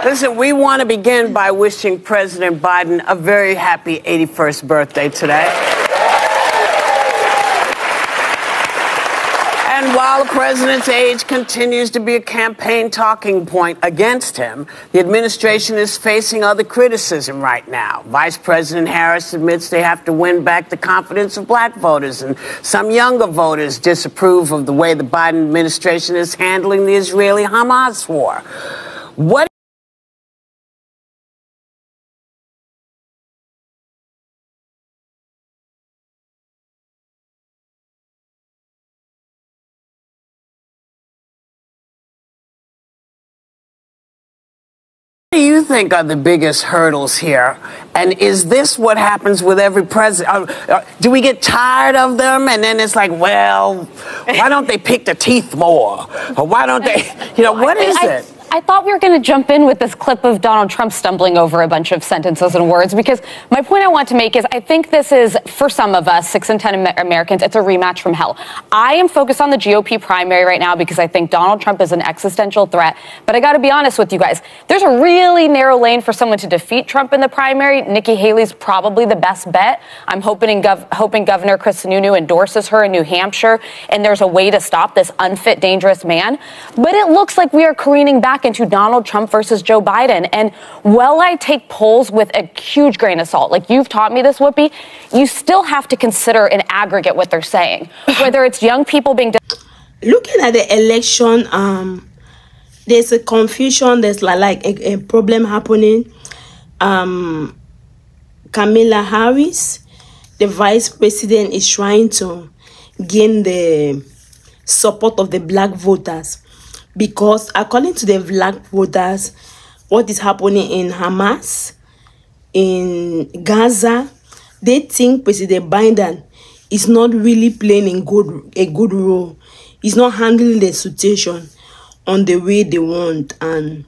Listen, we want to begin by wishing President Biden a very happy 81st birthday today. And while the president's age continues to be a campaign talking point against him, the administration is facing other criticism right now. Vice President Harris admits they have to win back the confidence of black voters, and some younger voters disapprove of the way the Biden administration is handling the Israeli-Hamas war. What do you think are the biggest hurdles here? And is this what happens with every president? Do we get tired of them? And then it's like, well, why don't they pick the teeth more? Or why don't they, what is it? I thought we were going to jump in with this clip of Donald Trump stumbling over a bunch of sentences and words, because my point I want to make is I think this is, for some of us, 6 in 10 Americans, it's a rematch from hell. I am focused on the GOP primary right now because I think Donald Trump is an existential threat. But I got to be honest with you guys. There's a really narrow lane for someone to defeat Trump in the primary. Nikki Haley's probably the best bet. I'm hoping Governor Chris Sununu endorses her in New Hampshire, and there's a way to stop this unfit, dangerous man. But it looks like we are careening back into Donald Trump versus Joe Biden. And while I take polls with a huge grain of salt, like you've taught me this, Whoopi, you still have to consider in aggregate what they're saying. Whether it's young people being... Looking at the election, there's a confusion, there's like a problem happening. Kamala Harris, the vice president, is trying to gain the support of the black voters. Because according to the black voters, what is happening in Hamas, in Gaza, they think President Biden is not really playing a good role. He's not handling the situation on the way they want. And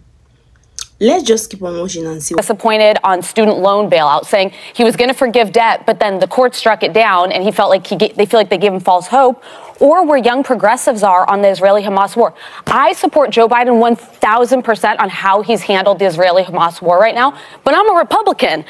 let's just keep on watching and see. Disappointed on student loan bailout, saying he was going to forgive debt, but then the court struck it down, and he felt like they feel like they gave him false hope. Or where young progressives are on the Israeli-Hamas war. I support Joe Biden 1,000% on how he's handled the Israeli-Hamas war right now, but I'm a Republican.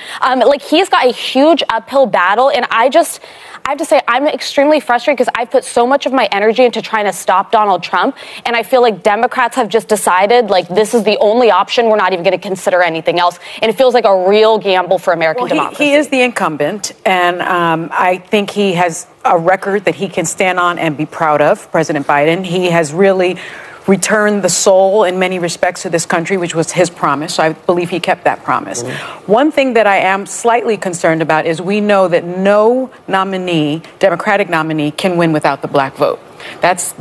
He's got a huge uphill battle, and I have to say I'm extremely frustrated because I've put so much of my energy into trying to stop Donald Trump, and I feel like Democrats have just decided, this is the only option. We're not even going to consider anything else, and it feels like a real gamble for American democracy. He is the incumbent, and I think he has a record that he can stand on and be proud of, President Biden. He has really returned the soul in many respects to this country, which was his promise. So I believe he kept that promise. One thing that I am slightly concerned about is we know that no nominee, Democratic nominee, can win without the black vote. That's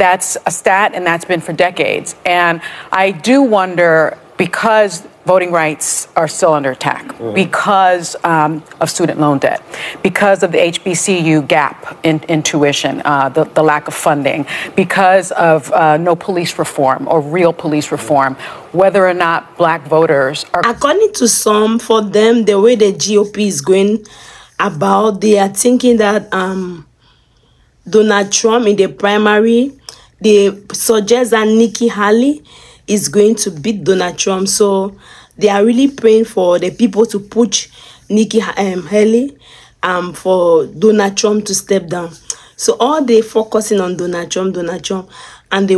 a stat, and that's been for decades. And I do wonder, because voting rights are still under attack, because of student loan debt, because of the HBCU gap in tuition, the lack of funding, because of no police reform or real police reform, whether or not black voters are... According to some, for them, the way the GOP is going about, they are thinking that Donald Trump in the primary, they suggest that Nikki Haley is going to beat Donald Trump. So they are really praying for the people to push Nikki Haley for Donald Trump to step down. So all they focusing on Donald Trump, and they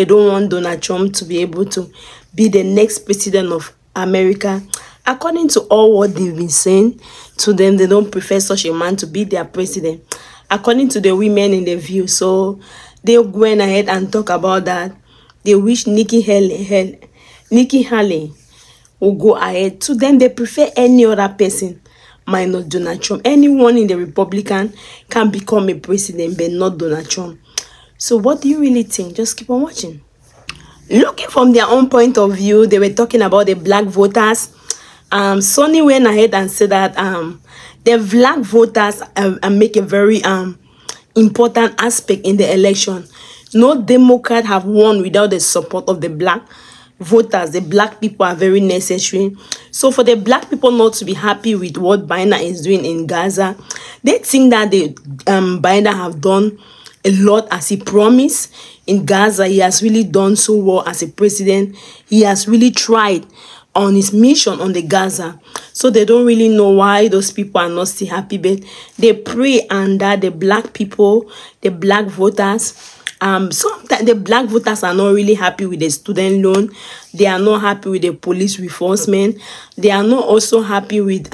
don't want Donald Trump to be able to be the next president of America. According to all what they've been saying to them, they don't prefer such a man to be their president. According to the women in the View, so they went ahead and talk about that. They wish Nikki Haley will go ahead. To them, they prefer any other person minus Donald Trump. Anyone in the Republican can become a president, but not Donald Trump. So what do you really think? Just keep on watching. Looking from their own point of view, they were talking about the black voters. Sonny went ahead and said that the black voters make a very important aspect in the election. No Democrat have won without the support of the black voters. The black people are very necessary. So for the black people not to be happy with what Biden is doing in Gaza, they think that Biden have done a lot as he promised. In Gaza, he has really done so well as a president. He has really tried on his mission on the Gaza. So they don't really know why those people are not still happy, but they pray under the black people, the black voters. Sometimes the black voters are not really happy with the student loan. They are not happy with the police reinforcement. They are not also happy with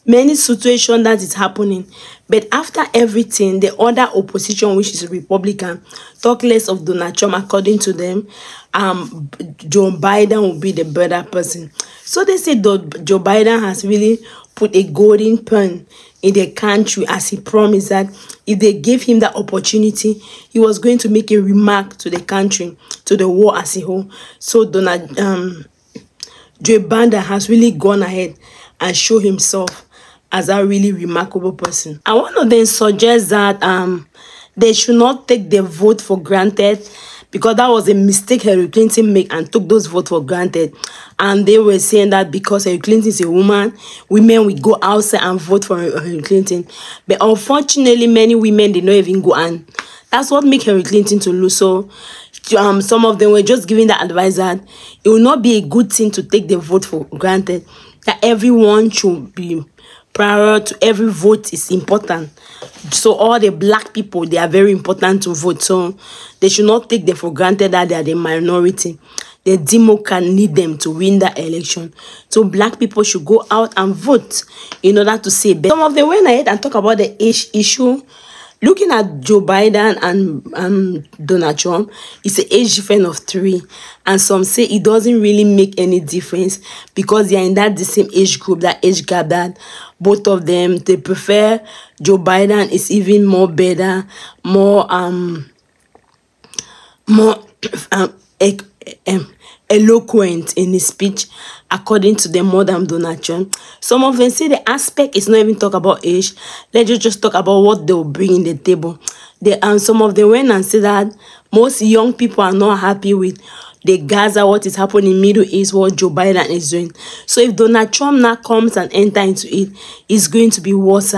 many situations that is happening. But after everything, the other opposition, which is Republican, talk less of Donald Trump. According to them, Joe Biden will be the better person. So they say that Joe Biden has really put a golden pen in the country, as he promised that if they gave him that opportunity, he was going to make a remark to the country, to the world as a whole. So Joe Biden has really gone ahead and show himself as a really remarkable person. I want to then suggest that they should not take the vote for granted, because that was a mistake Hillary Clinton made and took those votes for granted. And they were saying that because Hillary Clinton is a woman, women will go outside and vote for Hillary Clinton. But unfortunately, many women did not even go, and that's what made Hillary Clinton to lose. So some of them were just giving the advice that it will not be a good thing to take the vote for granted, that everyone should be prior to every vote is important. So all the black people, they are very important to vote. So they should not take them for granted that they are the minority. The Democrat need them to win the election. So black people should go out and vote in order to say better. Some of them went ahead and talk about the age issue. Looking at Joe Biden and Donald Trump, it's an age difference of 3. And some say it doesn't really make any difference because they are in the same age group, that age gap, that both of them, they prefer Joe Biden is even more better, more eloquent in his speech, according to them, more than Donald Trump. Some of them say the aspect is not even talk about age. Let's just talk about what they will bring in the table. Some of them went and said that most young people are not happy with the Gaza, what is happening in Middle East, what Joe Biden is doing. So if Donald Trump now comes and enter into it, it's going to be worse.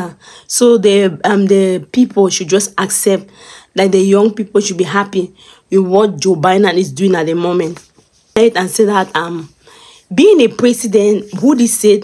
So the people should just accept that the young people should be happy with what Joe Biden is doing at the moment. And say that being a president, who they said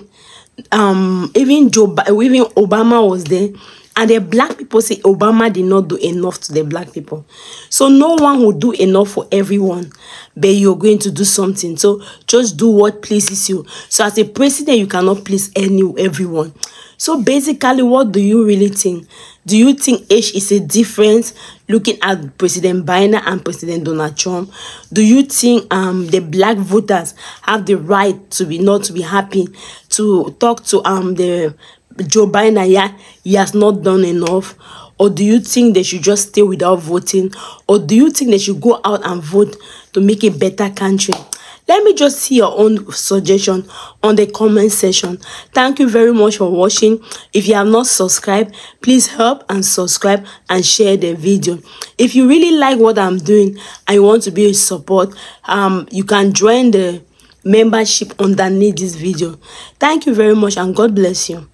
even Obama was there, and the black people say Obama did not do enough to the black people. So no one will do enough for everyone, but you're going to do something. So just do what pleases you. So as a president, you cannot please everyone. So basically, what do you really think? Do you think age is a difference looking at President Biden and President Donald Trump? Do you think the black voters have the right to be not to be happy, to talk to the Joe Biden? Yeah, he has not done enough. Or do you think they should just stay without voting? Or do you think they should go out and vote to make a better country? Let me just see your own suggestion on the comment section. Thank you very much for watching. If you have not subscribed, please help and subscribe and share the video. If you really like what I'm doing and you want to be a support, you can join the membership underneath this video. Thank you very much and God bless you.